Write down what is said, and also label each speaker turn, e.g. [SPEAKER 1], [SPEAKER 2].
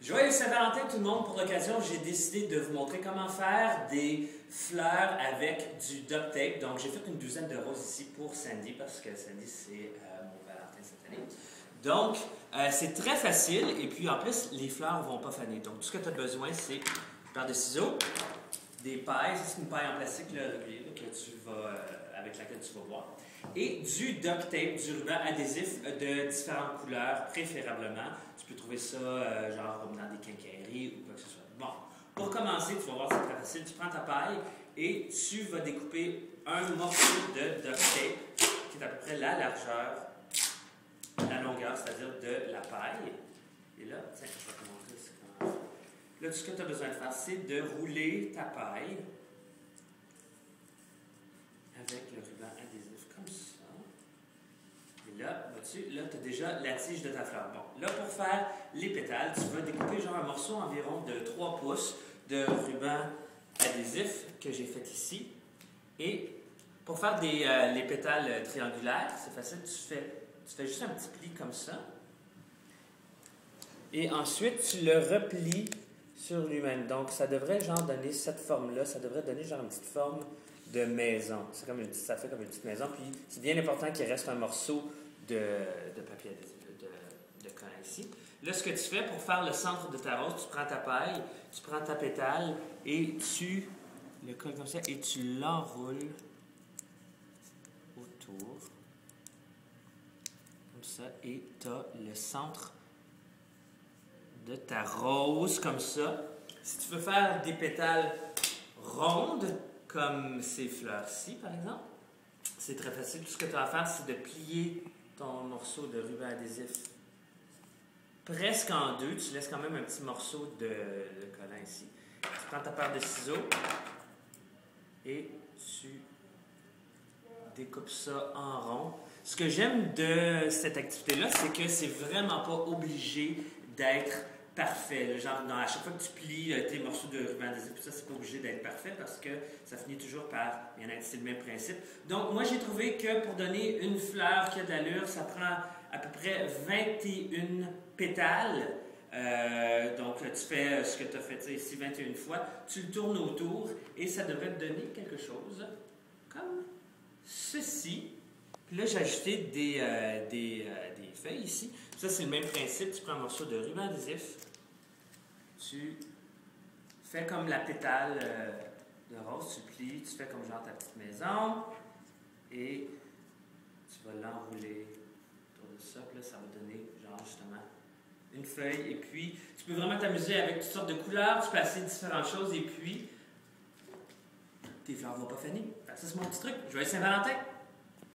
[SPEAKER 1] Joyeux Saint-Valentin tout le monde! Pour l'occasion, j'ai décidé de vous montrer comment faire des fleurs avec du duct tape. Donc, j'ai fait une douzaine de roses ici pour Sandy, parce que Sandy, c'est mon Valentin cette année. Donc, c'est très facile, et puis en plus, les fleurs ne vont pas faner. Donc, tout ce que tu as besoin, c'est une paire de ciseaux, des pailles, c'est une paille en plastique là, avec laquelle tu vas boire, et du duct tape, du ruban adhésif de différentes couleurs, préférablement. Tu peux trouver ça genre dans des quincailleries ou quoi que ce soit. Bon, pour commencer, tu vas voir, c'est très facile. Tu prends ta paille et tu vas découper un morceau de duct tape qui est à peu près la largeur, la longueur, c'est-à-dire de la paille. Et là, tiens, je vais te montrer ce qu'on va faire. Là, tout ce que tu as besoin de faire, c'est de rouler ta paille avec le ruban adhésif comme ça. Et là, vois-tu, là, tu as déjà la tige de ta fleur. Bon, là, pour faire les pétales, tu vas découper genre un morceau environ de 3 pouces de ruban adhésif que j'ai fait ici. Et pour faire les pétales triangulaires, c'est facile, tu fais juste un petit pli comme ça. Et ensuite, tu le replies sur lui-même. Donc, ça devrait genre donner cette forme-là. Ça devrait donner genre une petite forme de maison. C'est comme ça fait comme une petite maison. Puis, c'est bien important qu'il reste un morceau de papier adhésif, de colle ici. Là, ce que tu fais pour faire le centre de ta rose, tu prends ta paille, tu prends ta pétale et tu le colles comme ça et tu l'enroules autour. Comme ça. Et tu as le centre de ta rose comme ça. Si tu veux faire des pétales rondes, comme ces fleurs-ci, par exemple, c'est très facile. Tout ce que tu as à faire, c'est de plier ton morceau de ruban adhésif presque en deux. Tu laisses quand même un petit morceau de collant ici. Tu prends ta paire de ciseaux et tu découpes ça en rond. Ce que j'aime de cette activité-là, c'est que c'est vraiment pas obligé d'être parfait. Genre, à chaque fois que tu plies tes morceaux de ruban adhésif, ça, c'est pas obligé d'être parfait parce que ça finit toujours par bien être, c'est le même principe. Donc, moi, j'ai trouvé que pour donner une fleur qui a de l'allure, ça prend à peu près 21 pétales. Donc, tu fais ce que tu as fait ici 21 fois, tu le tournes autour et ça devrait te donner quelque chose comme ceci. Puis là, j'ai ajouté des feuilles ici. Ça, c'est le même principe. Tu prends un morceau de ruban adhésif, tu fais comme la pétale de rose, tu plies, tu fais comme genre ta petite maison et tu vas l'enrouler autour de ça. Puis là, ça va donner genre justement une feuille. Et puis, tu peux vraiment t'amuser avec toutes sortes de couleurs. Tu peux essayer différentes choses et puis tes fleurs ne vont pas faner. Ça, c'est mon petit truc. Joyeux Saint-Valentin!